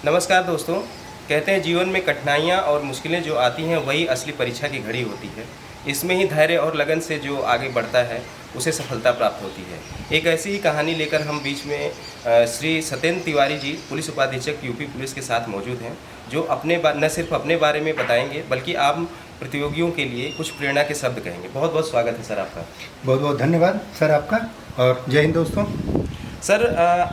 नमस्कार दोस्तों। कहते हैं जीवन में कठिनाइयाँ और मुश्किलें जो आती हैं वही असली परीक्षा की घड़ी होती है। इसमें ही धैर्य और लगन से जो आगे बढ़ता है उसे सफलता प्राप्त होती है। एक ऐसी ही कहानी लेकर हम बीच में श्री सत्येंद्र तिवारी जी पुलिस उपाधीक्षक यूपी पुलिस के साथ मौजूद हैं, जो न सिर्फ अपने बारे में बताएंगे बल्कि आम प्रतियोगियों के लिए कुछ प्रेरणा के शब्द कहेंगे। बहुत बहुत स्वागत है सर आपका। बहुत बहुत धन्यवाद सर आपका, और जय हिंद दोस्तों। सर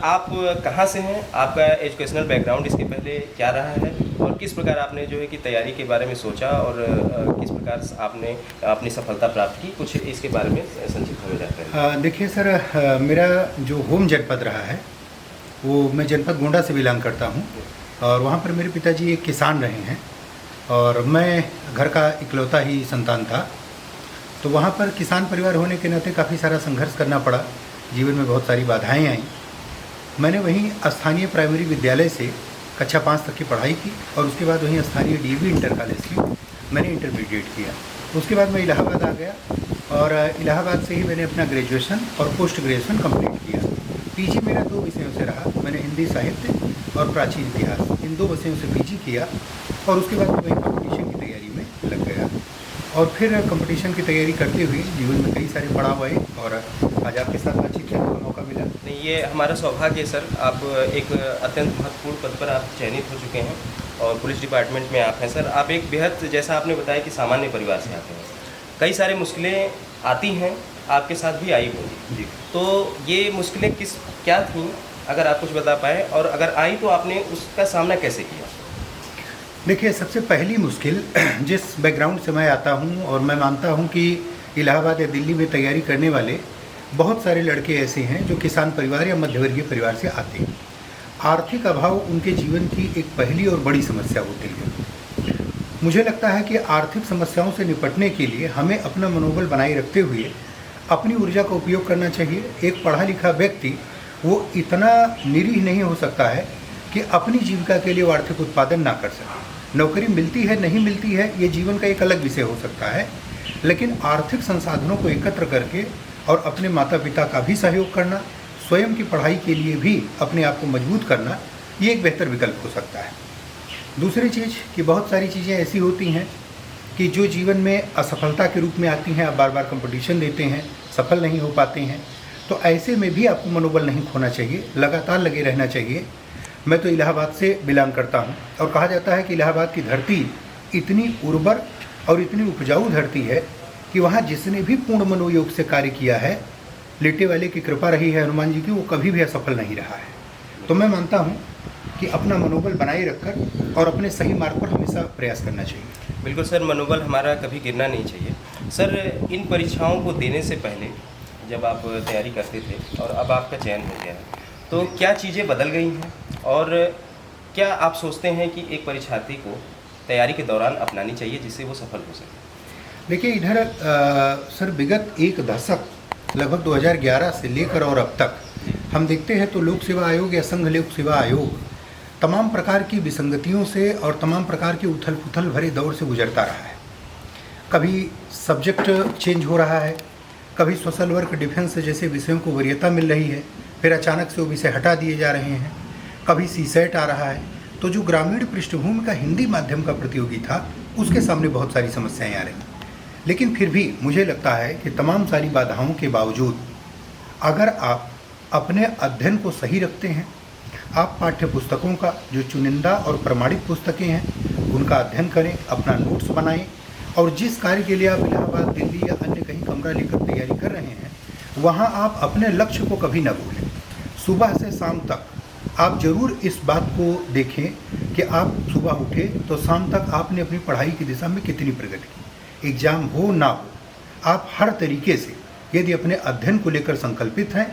आप कहाँ से हैं, आपका एजुकेशनल बैकग्राउंड इसके पहले क्या रहा है और किस प्रकार आपने जो है कि तैयारी के बारे में सोचा और किस प्रकार आपने अपनी सफलता प्राप्त की, कुछ इसके बारे में संक्षिप्त में जानते हैं। देखिए सर, मेरा जो होम जनपद रहा है वो मैं जनपद गोंडा से बिलोंग करता हूँ, और वहाँ पर मेरे पिताजी एक किसान रहे हैं और मैं घर का इकलौता ही संतान था। तो वहाँ पर किसान परिवार होने के नाते काफ़ी सारा संघर्ष करना पड़ा, जीवन में बहुत सारी बाधाएं आई। मैंने वहीं स्थानीय प्राइमरी विद्यालय से कक्षा 5 तक की पढ़ाई की और उसके बाद वहीं स्थानीय डीवी इंटर कॉलेज से मैंने इंटरमीडिएट किया। उसके बाद मैं इलाहाबाद आ गया और इलाहाबाद से ही मैंने अपना ग्रेजुएशन और पोस्ट ग्रेजुएशन कंप्लीट किया। पीजी मेरा 2 विषयों से रहा, मैंने हिंदी साहित्य और प्राचीन इतिहास इन 2 विषयों से पीजी किया और उसके बाद वहीं कॉम्पिटिशन की तैयारी में लग गया। और फिर कंपटीशन की तैयारी करते हुए जीवन में कई सारे पड़ाव आए और आज आपके साथ बातचीत करने का मौका मिला। नहीं, ये हमारा सौभाग्य है सर। आप एक अत्यंत महत्वपूर्ण पद पर आप चयनित हो चुके हैं और पुलिस डिपार्टमेंट में आप हैं सर। आप एक बेहद, जैसा आपने बताया कि सामान्य परिवार से आते हैं, कई सारी मुश्किलें आती हैं, आपके साथ भी आई होंगी जी। तो ये मुश्किलें क्या थीं, अगर आप कुछ बता पाएँ, और अगर आई तो आपने उसका सामना कैसे किया? देखिए, सबसे पहली मुश्किल, जिस बैकग्राउंड से मैं आता हूं, और मैं मानता हूं कि इलाहाबाद या दिल्ली में तैयारी करने वाले बहुत सारे लड़के ऐसे हैं जो किसान परिवार या मध्यवर्गीय परिवार से आते हैं। आर्थिक अभाव उनके जीवन की एक पहली और बड़ी समस्या होती है। मुझे लगता है कि आर्थिक समस्याओं से निपटने के लिए हमें अपना मनोबल बनाए रखते हुए अपनी ऊर्जा का उपयोग करना चाहिए। एक पढ़ा लिखा व्यक्ति वो इतना निरीह नहीं हो सकता है कि अपनी जीविका के लिए वो आर्थिक उत्पादन ना कर सके। नौकरी मिलती है नहीं मिलती है ये जीवन का एक अलग विषय हो सकता है, लेकिन आर्थिक संसाधनों को एकत्र करके और अपने माता पिता का भी सहयोग करना, स्वयं की पढ़ाई के लिए भी अपने आप को मजबूत करना, ये एक बेहतर विकल्प हो सकता है। दूसरी चीज़ कि बहुत सारी चीज़ें ऐसी होती हैं कि जो जीवन में असफलता के रूप में आती हैं। आप बार बार कंपटीशन देते हैं, सफल नहीं हो पाते हैं, तो ऐसे में भी आपको मनोबल नहीं खोना चाहिए, लगातार लगे रहना चाहिए। मैं तो इलाहाबाद से बिलोंग करता हूं और कहा जाता है कि इलाहाबाद की धरती इतनी उर्वर और इतनी उपजाऊ धरती है कि वहां जिसने भी पूर्ण मनोयोग से कार्य किया है, लेटे वाले की कृपा रही है हनुमान जी की, वो कभी भी असफल नहीं रहा है। तो मैं मानता हूं कि अपना मनोबल बनाए रखकर और अपने सही मार्ग पर हमेशा प्रयास करना चाहिए। बिल्कुल सर, मनोबल हमारा कभी गिरना नहीं चाहिए। सर, इन परीक्षाओं को देने से पहले जब आप तैयारी करते थे और अब आपका चयन हो गया है, तो क्या चीज़ें बदल गई हैं और क्या आप सोचते हैं कि एक परीक्षार्थी को तैयारी के दौरान अपनानी चाहिए जिससे वो सफल हो सके? देखिए, इधर सर विगत एक दशक लगभग 2011 से लेकर और अब तक हम देखते हैं तो लोक सेवा आयोग या संघ लोक सेवा आयोग तमाम प्रकार की विसंगतियों से और तमाम प्रकार के उथल पुथल भरे दौर से गुजरता रहा है। कभी सब्जेक्ट चेंज हो रहा है, कभी सोशल वर्क, डिफेंस जैसे विषयों को वरीयता मिल रही है, फिर अचानक से वो विषय हटा दिए जा रहे हैं, कभी सीसेट आ रहा है। तो जो ग्रामीण पृष्ठभूमि का हिंदी माध्यम का प्रतियोगी था उसके सामने बहुत सारी समस्याएं आ रही। लेकिन फिर भी मुझे लगता है कि तमाम सारी बाधाओं के बावजूद अगर आप अपने अध्ययन को सही रखते हैं, आप पाठ्य पुस्तकों का जो चुनिंदा और प्रमाणित पुस्तकें हैं उनका अध्ययन करें, अपना नोट्स बनाएं, और जिस कार्य के लिए आप इलाहाबाद, दिल्ली या अन्य कहीं कमरा लेकर तैयारी कर रहे हैं वहाँ आप अपने लक्ष्य को कभी न भूलें। सुबह से शाम तक आप जरूर इस बात को देखें कि आप सुबह उठे तो शाम तक आपने अपनी पढ़ाई की दिशा में कितनी प्रगति की। एग्ज़ाम हो ना हो, आप हर तरीके से यदि अपने अध्ययन को लेकर संकल्पित हैं,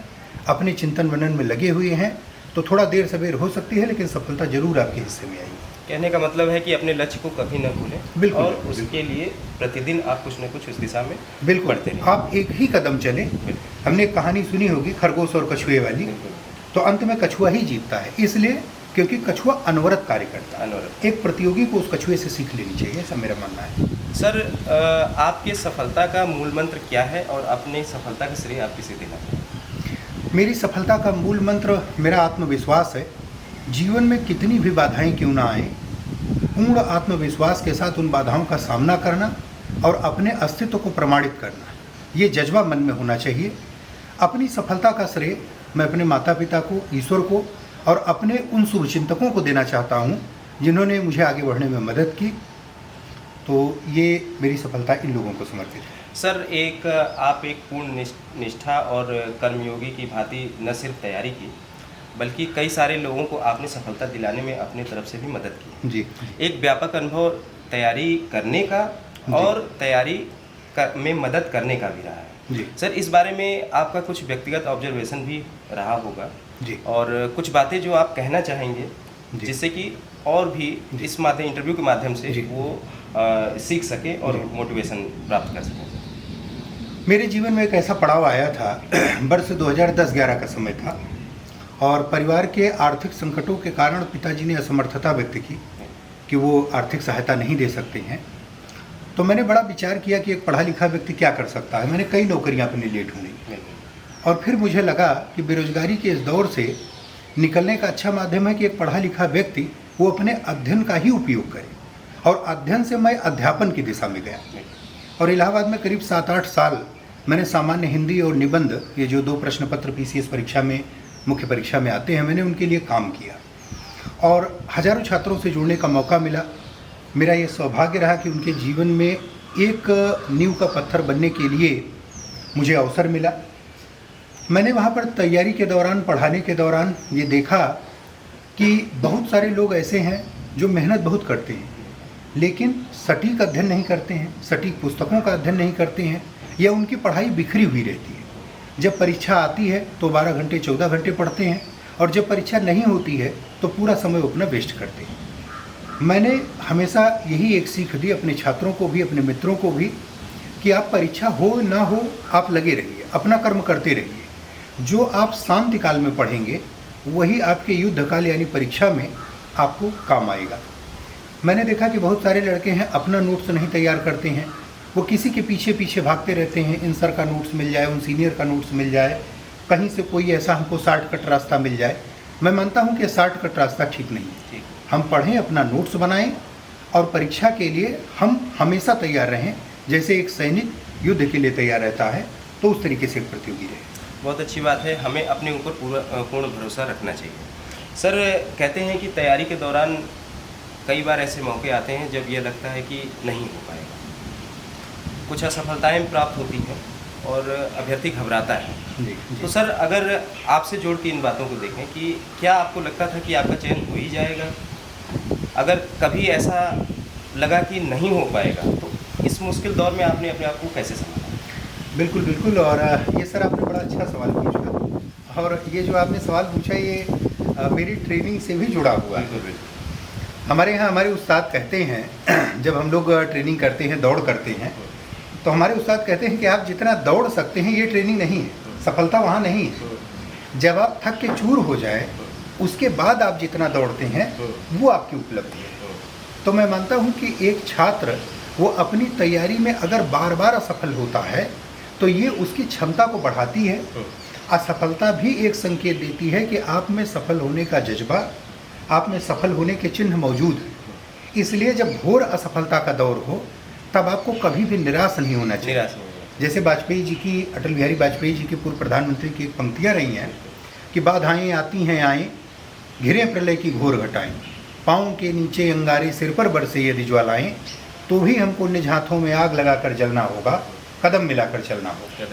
अपने चिंतन मनन में लगे हुए हैं, तो थोड़ा देर सवेर हो सकती है लेकिन सफलता जरूर आपके हिस्से में आएगी। कहने का मतलब है कि अपने लक्ष्य को कभी न भूलें। बिल्कुल, और उसके लिए प्रतिदिन आप कुछ न कुछ उस दिशा में बिल्कुल बढ़ते रहें। आप एक ही कदम चलें। हमने एक कहानी सुनी होगी खरगोश और कछुए वाली, तो अंत में कछुआ ही जीतता है, इसलिए क्योंकि कछुआ अनवरत कार्य करता है। अनवरत। एक प्रतियोगी को उस कछुए से सीख लेनी चाहिए, ऐसा मेरा मानना है। सर, आपके सफलता का मूल मंत्र क्या है और अपने सफलता का श्रेय आप किसे देना चाहेंगे? मेरी सफलता का मूल मंत्र मेरा आत्मविश्वास है जीवन में कितनी भी बाधाएं क्यों ना आएं, पूर्ण आत्मविश्वास के साथ उन बाधाओं का सामना करना और अपने अस्तित्व को प्रमाणित करना, ये जज्बा मन में होना चाहिए। अपनी सफलता का श्रेय मैं अपने माता पिता को, ईश्वर को और अपने उन शुभचिंतकों को देना चाहता हूँ जिन्होंने मुझे आगे बढ़ने में मदद की। तो ये मेरी सफलता इन लोगों को समर्पित है। सर, आप एक पूर्ण निष्ठा और कर्मयोगी की भांति न सिर्फ तैयारी की, बल्कि कई सारे लोगों को आपने सफलता दिलाने में अपनी तरफ से भी मदद की। जी। एक व्यापक अनुभव तैयारी करने का और में मदद करने का भी रहा है। जी सर, इस बारे में आपका कुछ व्यक्तिगत ऑब्जर्वेशन भी रहा होगा जी। और कुछ बातें जो आप कहना चाहेंगे जिससे कि और भी इस इंटरव्यू के माध्यम से वो सीख सके और मोटिवेशन प्राप्त कर सकें। मेरे जीवन में एक ऐसा पड़ाव आया था, वर्ष 2010-11 का समय था और परिवार के आर्थिक संकटों के कारण पिताजी ने असमर्थता व्यक्त की कि वो आर्थिक सहायता नहीं दे सकते हैं। तो मैंने बड़ा विचार किया कि एक पढ़ा लिखा व्यक्ति क्या कर सकता है। मैंने कई नौकरियां अपने लिए ढूंढी और फिर मुझे लगा कि बेरोजगारी के इस दौर से निकलने का अच्छा माध्यम है कि एक पढ़ा लिखा व्यक्ति वो अपने अध्ययन का ही उपयोग करे। और अध्ययन से मैं अध्यापन की दिशा में गया और इलाहाबाद में करीब 7-8 साल मैंने सामान्य हिंदी और निबंध, ये जो 2 प्रश्न पत्र पीसीएस परीक्षा में मुख्य परीक्षा में आते हैं, मैंने उनके लिए काम किया और हजारों छात्रों से जुड़ने का मौका मिला। मेरा ये सौभाग्य रहा कि उनके जीवन में एक नींव का पत्थर बनने के लिए मुझे अवसर मिला। मैंने वहाँ पर तैयारी के दौरान, पढ़ाने के दौरान ये देखा कि बहुत सारे लोग ऐसे हैं जो मेहनत बहुत करते हैं लेकिन सटीक अध्ययन नहीं करते हैं, सटीक पुस्तकों का अध्ययन नहीं करते हैं या उनकी पढ़ाई बिखरी हुई रहती है। जब परीक्षा आती है तो 12 घंटे 14 घंटे पढ़ते हैं और जब परीक्षा नहीं होती है तो पूरा समय अपना वेस्ट करते हैं। मैंने हमेशा यही एक सीख दी अपने छात्रों को भी, अपने मित्रों को भी, कि आप परीक्षा हो ना हो आप लगे रहिए, अपना कर्म करते रहिए। जो आप शांति काल में पढ़ेंगे वही आपके युद्ध काल यानी परीक्षा में आपको काम आएगा। मैंने देखा कि बहुत सारे लड़के हैं अपना नोट्स नहीं तैयार करते हैं, वो किसी के पीछे पीछे भागते रहते हैं। इन सर का नोट्स मिल जाए, उन सीनियर का नोट्स मिल जाए, कहीं से कोई ऐसा हमको शॉर्टकट रास्ता मिल जाए। मैं मानता हूँ कि शॉर्टकट रास्ता ठीक नहीं है। हम पढ़ें, अपना नोट्स बनाएं और परीक्षा के लिए हम हमेशा तैयार रहें। जैसे एक सैनिक युद्ध के लिए तैयार रहता है तो उस तरीके से एक प्रतियोगी रहे। बहुत अच्छी बात है, हमें अपने ऊपर पूर्ण भरोसा रखना चाहिए। सर, कहते हैं कि तैयारी के दौरान कई बार ऐसे मौके आते हैं जब ये लगता है कि नहीं हो पाएगा, कुछ असफलताएं प्राप्त होती हैं और अभ्यर्थी घबराता है। जी। तो सर, अगर आपसे जोड़ के इन बातों को देखें कि क्या आपको लगता था कि आपका चयन हो ही जाएगा, अगर कभी ऐसा लगा कि नहीं हो पाएगा तो इस मुश्किल दौर में आपने अपने आप को कैसे संभाला? बिल्कुल बिल्कुल। और ये सर आपने बड़ा अच्छा सवाल पूछा और ये जो आपने सवाल पूछा ये मेरी ट्रेनिंग से भी जुड़ा हुआ है। हमारे यहाँ हमारे उस्ताद कहते हैं, जब हम लोग ट्रेनिंग करते हैं, दौड़ करते हैं, तो हमारे उस्ताद कहते हैं कि आप जितना दौड़ सकते हैं ये ट्रेनिंग नहीं है, सफलता वहाँ नहीं है। जब आप थक के चूर हो जाए उसके बाद आप जितना दौड़ते हैं वो आपकी उपलब्धि है। तो मैं मानता हूँ कि एक छात्र वो अपनी तैयारी में अगर बार बार असफल होता है तो ये उसकी क्षमता को बढ़ाती है। असफलता भी एक संकेत देती है कि आप में सफल होने का जज्बा, आप में सफल होने के चिन्ह मौजूद हैं। इसलिए जब घोर असफलता का दौर हो तब आपको कभी भी निराश नहीं होना चाहिए। जैसे वाजपेयी जी की, अटल बिहारी वाजपेयी जी की पूर्व प्रधानमंत्री की एक पंक्तियाँ रही हैं कि बाधाएं आती हैं आएँ, घिरे प्रलय की घोर घटाएं, पाँव के नीचे अंगारे, सिर पर बरसे यदि ज्वालाएं, तो भी हमको निज हाथों में आग लगाकर जलना होगा, कदम मिलाकर चलना होगा।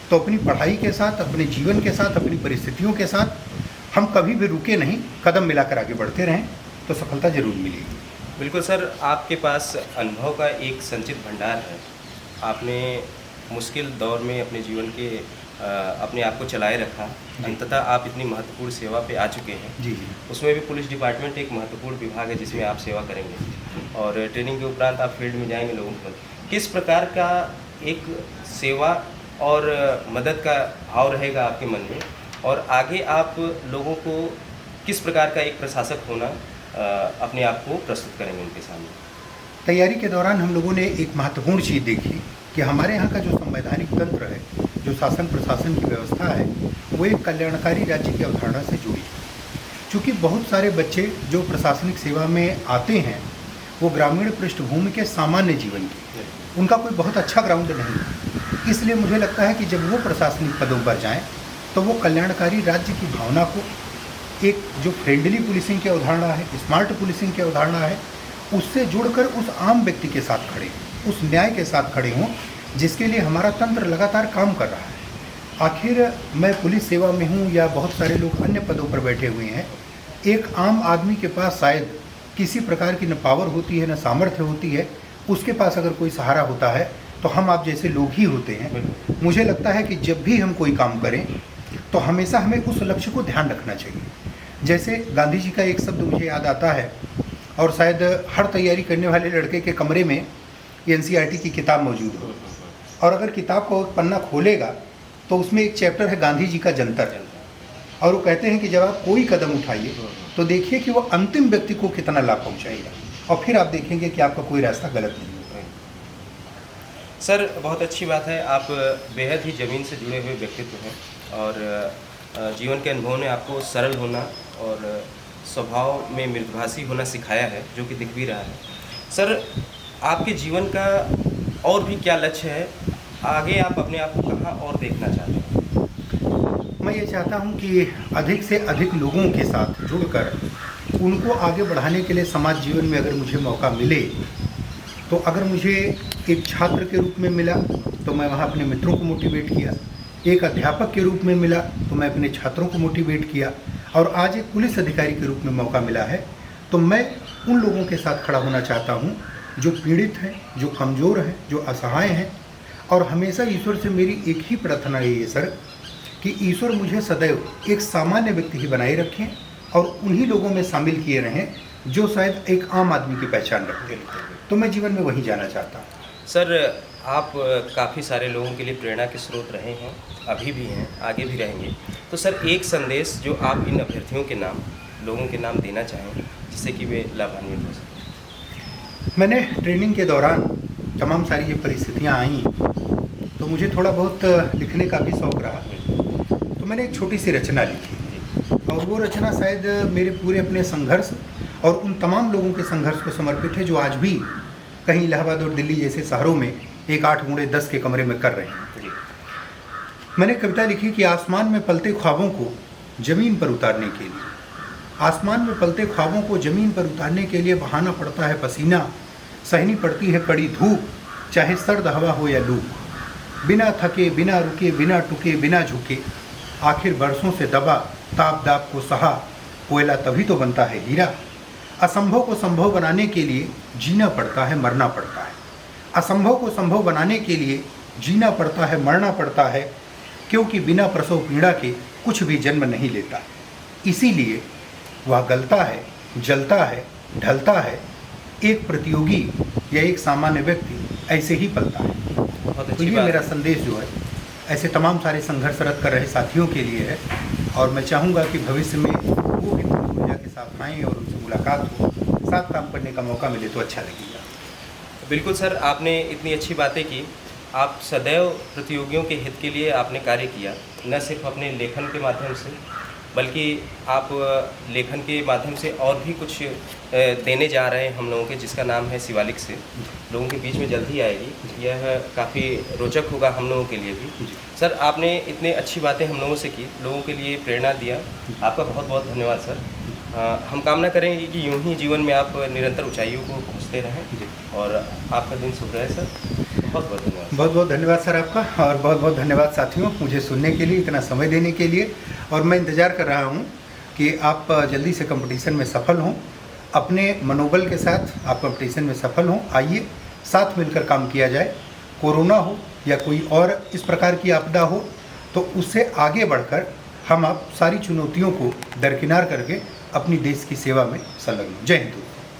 तो अपनी पढ़ाई के साथ, अपने जीवन के साथ, अपनी परिस्थितियों के साथ हम कभी भी रुके नहीं, कदम मिलाकर आगे बढ़ते रहें तो सफलता जरूर मिलेगी। बिल्कुल सर, आपके पास अनुभव का एक संचित भंडार है। आपने मुश्किल दौर में अपने जीवन के अपने आप को चलाए रखा, अंततः आप इतनी महत्वपूर्ण सेवा पे आ चुके हैं। जी। उसमें भी पुलिस डिपार्टमेंट एक महत्वपूर्ण विभाग है जिसमें आप सेवा करेंगे और ट्रेनिंग के उपरांत आप फील्ड में जाएंगे लोगों को। किस प्रकार का एक सेवा और मदद का भाव रहेगा आपके मन में और आगे आप लोगों को किस प्रकार का एक प्रशासक होना अपने आप को प्रस्तुत करेंगे उनके सामने? तैयारी के दौरान हम लोगों ने एक महत्वपूर्ण चीज़ देखी कि हमारे यहाँ का जो संवैधानिक तंत्र है, जो शासन प्रशासन की व्यवस्था है, वो एक कल्याणकारी राज्य की अवधारणा से जुड़ी है। चूँकि बहुत सारे बच्चे जो प्रशासनिक सेवा में आते हैं वो ग्रामीण पृष्ठभूमि के सामान्य जीवन के, उनका कोई बहुत अच्छा ग्राउंड नहीं है। इसलिए मुझे लगता है कि जब वो प्रशासनिक पदों पर जाएं तो वो कल्याणकारी राज्य की भावना को, एक जो फ्रेंडली पुलिसिंग की अवधारणा है, स्मार्ट पुलिसिंग की अवधारणा है, उससे जुड़कर उस आम व्यक्ति के साथ खड़े हों, उस न्याय के साथ खड़े हों जिसके लिए हमारा तंत्र लगातार काम कर रहा है। आखिर मैं पुलिस सेवा में हूँ या बहुत सारे लोग अन्य पदों पर बैठे हुए हैं, एक आम आदमी के पास शायद किसी प्रकार की न पावर होती है न सामर्थ्य होती है, उसके पास अगर कोई सहारा होता है तो हम आप जैसे लोग ही होते हैं। मुझे लगता है कि जब भी हम कोई काम करें तो हमेशा हमें उस लक्ष्य को ध्यान रखना चाहिए। जैसे गांधी जी का एक शब्द मुझे याद आता है, और शायद हर तैयारी करने वाले लड़के के कमरे में एनसीईआरटी की किताब मौजूद हो, और अगर किताब को पन्ना खोलेगा तो उसमें एक चैप्टर है गांधी जी का जंतर, और वो कहते हैं कि जब आप कोई कदम उठाइए तो देखिए कि वो अंतिम व्यक्ति को कितना लाभ पहुंचाएगा, और फिर आप देखेंगे कि आपका कोई रास्ता गलत नहीं होगा। सर बहुत अच्छी बात है, आप बेहद ही ज़मीन से जुड़े हुए व्यक्तित्व हैं और जीवन के अनुभव ने आपको सरल होना और स्वभाव में मृदुभाषी होना सिखाया है, जो कि दिख भी रहा है। सर आपके जीवन का और भी क्या लक्ष्य है, आगे आप अपने आप को कहाँ और देखना चाहते हैं? मैं ये चाहता हूँ कि अधिक से अधिक लोगों के साथ जुड़कर उनको आगे बढ़ाने के लिए समाज जीवन में अगर मुझे मौका मिले, तो अगर मुझे एक छात्र के रूप में मिला तो मैं वहाँ अपने मित्रों को मोटिवेट किया, एक अध्यापक के रूप में मिला तो मैं अपने छात्रों को मोटिवेट किया, और आज एक पुलिस अधिकारी के रूप में मौका मिला है तो मैं उन लोगों के साथ खड़ा होना चाहता हूँ जो पीड़ित हैं, जो कमज़ोर हैं, जो असहाय हैं। और हमेशा ईश्वर से मेरी एक ही प्रार्थना है सर, कि ईश्वर मुझे सदैव एक सामान्य व्यक्ति ही बनाए रखें और उन्हीं लोगों में शामिल किए रहें जो शायद एक आम आदमी की पहचान रखते हैं। तो मैं जीवन में वही जाना चाहता हूँ। सर आप काफ़ी सारे लोगों के लिए प्रेरणा के स्रोत रहे हैं, अभी भी हैं, आगे भी रहेंगे। तो सर एक संदेश जो आप इन अभ्यर्थियों के नाम, लोगों के नाम देना चाहें जिससे कि वे लाभान्वित हो सकें। मैंने ट्रेनिंग के दौरान तमाम सारी ये परिस्थितियाँ आई तो मुझे थोड़ा बहुत लिखने का भी शौक़ रहा, तो मैंने एक छोटी सी रचना लिखी, और वो रचना शायद मेरे पूरे अपने संघर्ष और उन तमाम लोगों के संघर्ष को समर्पित है जो आज भी कहीं इलाहाबाद और दिल्ली जैसे शहरों में एक 8x10 के कमरे में कर रहे हैं। मैंने कविता लिखी कि आसमान में पलते ख्वाबों को ज़मीन पर उतारने के लिए, आसमान में पलते ख्वाबों को ज़मीन पर उतारने के लिए बहाना पड़ता है पसीना, सहनी पड़ती है कड़ी धूप, चाहे सर्द हवा हो या लू, बिना थके, बिना रुके, बिना टुके, बिना झुके, आखिर बरसों से दबा ताप दाप को सहा, कोयला तभी तो बनता है हीरा। असंभव को संभव बनाने के लिए जीना पड़ता है, मरना पड़ता है। असंभव को संभव बनाने के लिए जीना पड़ता है, मरना पड़ता है, क्योंकि बिना प्रसव पीड़ा के कुछ भी जन्म नहीं लेता। इसीलिए वह गलता है, जलता है, ढलता है, एक प्रतियोगी या एक सामान्य व्यक्ति ऐसे ही पलता है। तो ये मेरा संदेश जो है ऐसे तमाम सारे संघर्षरत कर रहे साथियों के लिए है, और मैं चाहूँगा कि भविष्य में वो भी ऊर्जा के साथ आएँ और उनसे मुलाकात हो, साथ काम करने का मौका मिले तो अच्छा लगेगा। बिल्कुल सर, आपने इतनी अच्छी बातें की। आप सदैव प्रतियोगियों के हित के लिए आपने कार्य किया, न सिर्फ अपने लेखन के माध्यम से, बल्कि आप लेखन के माध्यम से और भी कुछ देने जा रहे हैं हम लोगों के, जिसका नाम है शिवालिक से, लोगों के बीच में जल्द ही आएगी। यह काफ़ी रोचक होगा हम लोगों के लिए भी। सर आपने इतने अच्छी बातें हम लोगों से की, लोगों के लिए प्रेरणा दिया, आपका बहुत बहुत धन्यवाद सर। हम कामना करेंगे कि यूं ही जीवन में आप निरंतर ऊंचाइयों को पहुँचते रहें और आपका दिन शुभ रहे सर। बहुत बहुत धन्यवाद। बहुत बहुत धन्यवाद सर आपका, और बहुत बहुत धन्यवाद साथियों मुझे सुनने के लिए, इतना समय देने के लिए। और मैं इंतज़ार कर रहा हूँ कि आप जल्दी से कंपटीशन में सफल हों, अपने मनोबल के साथ आप कंपटीशन में सफल हों। आइए साथ मिलकर काम किया जाए, कोरोना हो या कोई और इस प्रकार की आपदा हो तो उससे आगे बढ़कर हम आप सारी चुनौतियों को दरकिनार करके अपनी देश की सेवा में संलग्न। जय हिंद।